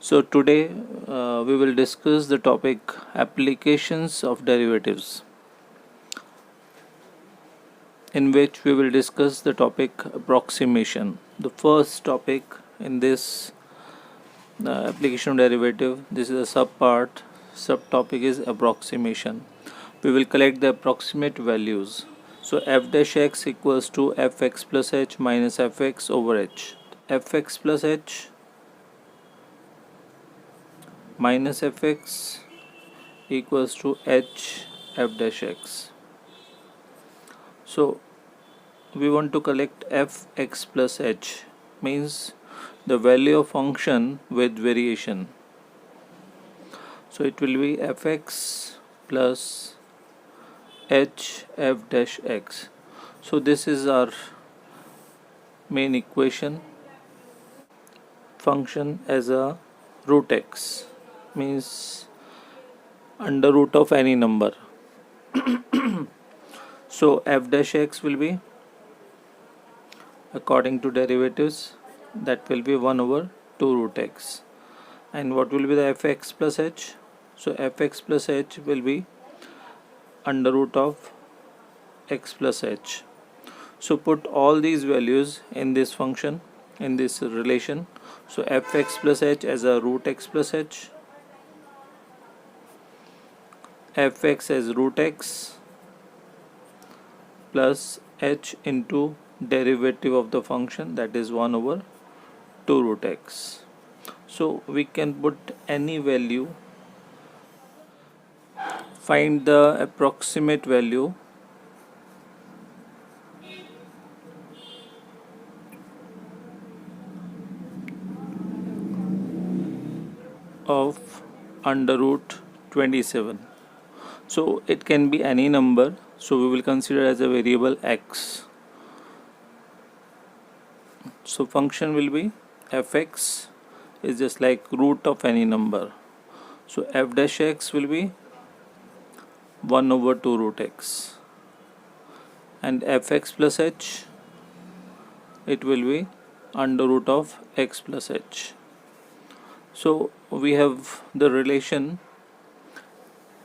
So today we will discuss the topic applications of derivatives, in which we will discuss the topic approximation. The first topic in this application of derivative, this is a subpart. Subtopic is approximation. We will collect the approximate values. So f dash x equals to fx plus h minus fx over h. Fx plus h minus fx equals to h f dash x. So we want to collect fx plus h, means the value of function with variation. So it will be fx plus h f dash x. So this is our main equation. Function as a root x, means under root of any number. So f dash x will be, according to derivatives, that will be 1 over 2 root x. And what will be the fx plus h? So fx plus h will be under root of x plus h. So put all these values in this function, in this relation. So fx plus h as a root x plus h, fx as root x plus h into derivative of the function, that is 1 over 2 root x. So we can put any value, find the approximate value of under root 27. So it can be any number, so we will consider as a variable x. So function will be fx is just like root of any number. So f dash x will be 1 over 2 root x, and fx plus h, it will be under root of x plus h. So we have the relation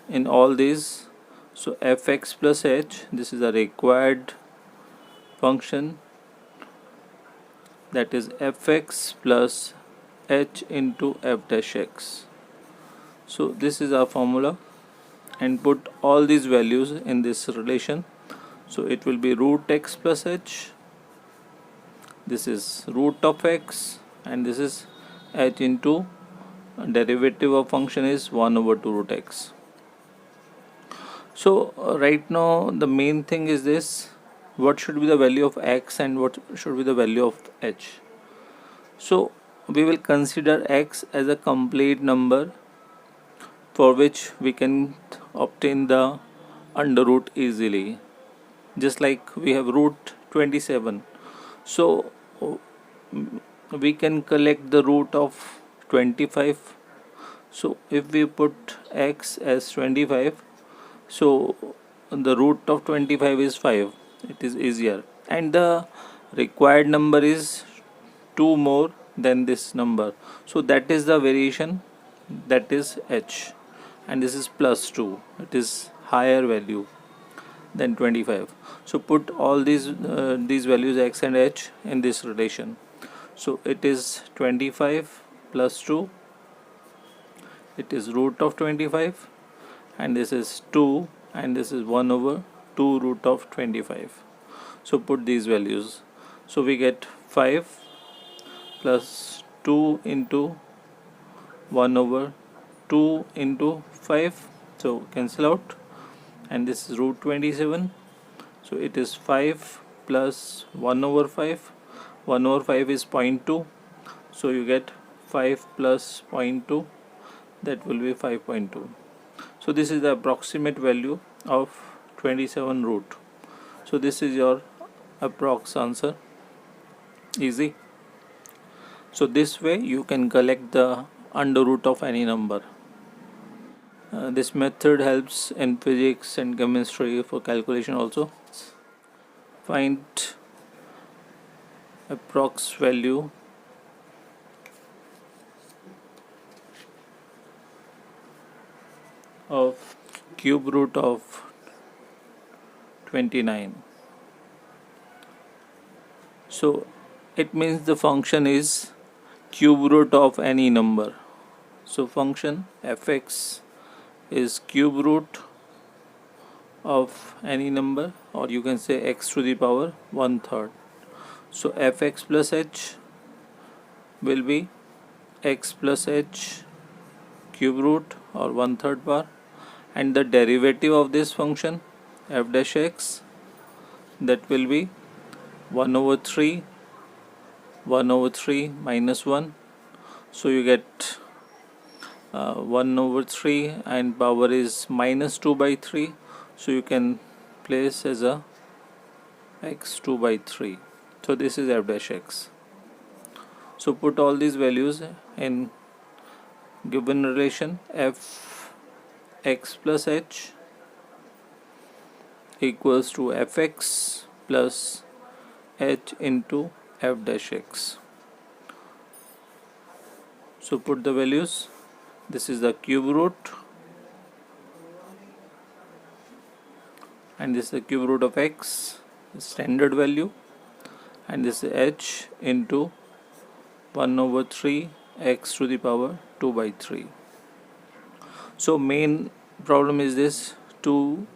in all these. So fx plus h, this is a required function, that is fx plus h into f dash x. So this is our formula, and put all these values in this relation. So it will be root x plus h, this is root of x, and this is h into derivative of function is 1 over 2 root x. So right now the main thing is this: what should be the value of x and what should be the value of h. So we will consider x as a complete number, for which we can obtain the under root easily, just like we have root 27. So we can collect the root of 25. So if we put x as 25, so the root of 25 is 5. It is easier, and the required number is 2 more than this number. So that is the variation, that is h, and this is plus 2. It is higher value than 25. So put all these values x and h in this relation. So it is 25 plus 2, it is root of 25, and this is 2, and this is 1 over 2 root of 25. So put these values. So we get 5 plus 2 into 1 over 2 into 5, so cancel out, and this is root 27. So it is 5 plus 1 over 5. 1 over 5 is 0.2, so you get 5 plus 0.2, that will be 5.2. So this is the approximate value of 27 root. So this is your approx answer. Easy. So this way you can collect the under root of any number. This method helps in physics and chemistry for calculation also. Find approx value of cube root of 29. So it means the function is cube root of any number. So function fx is cube root of any number, or you can say x to the power 1/3. So fx plus h will be x plus h cube root or 1/3 power, and the derivative of this function f dash x, that will be 1 over 3 minus 1. So you get 1 over 3 and power is minus 2 by 3. So you can place as a x 2 by 3. So this is f dash x. So put all these values in given relation. F x plus h equals to fx plus h into f dash x. So put the values. This is the cube root, and this is the cube root of x, standard value, and this is h into 1 over 3 x to the power 2 by 3. So main problem is this, to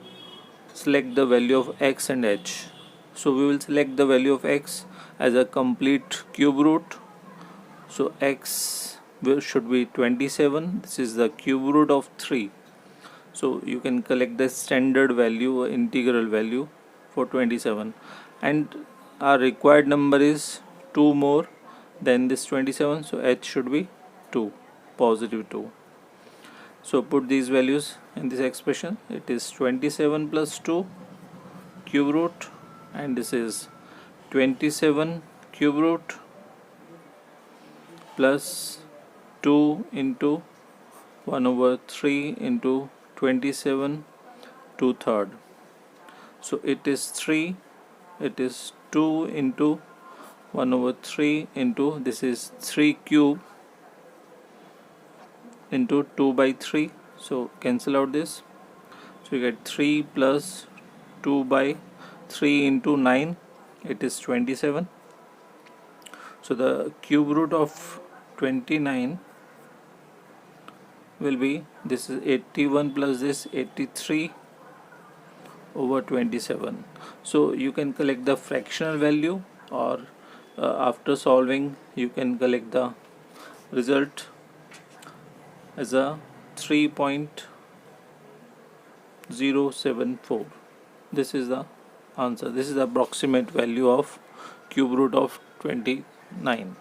select the value of x and h. So we will select the value of x as a complete cube root. So x should be 27. This is the cube root of 3. So you can collect the standard value, integral value for 27, and our required number is 2 more than this 27. So h should be 2, positive 2. So put these values in this expression. It is 27 plus 2 cube root, and this is 27 cube root plus 2 into 1 over 3 into 27 2/3. So it is 3, it is 2 into 1 over 3 into, this is 3 cube into 2 by 3. So cancel out this. So you get 3 plus 2 by 3 into 9, it is 27. So the cube root of 29 will be, this is 81 plus this 83 over 27. So you can collect the fractional value, or after solving you can collect the result as a 3.074. This is the answer. This is the approximate value of cube root of 29.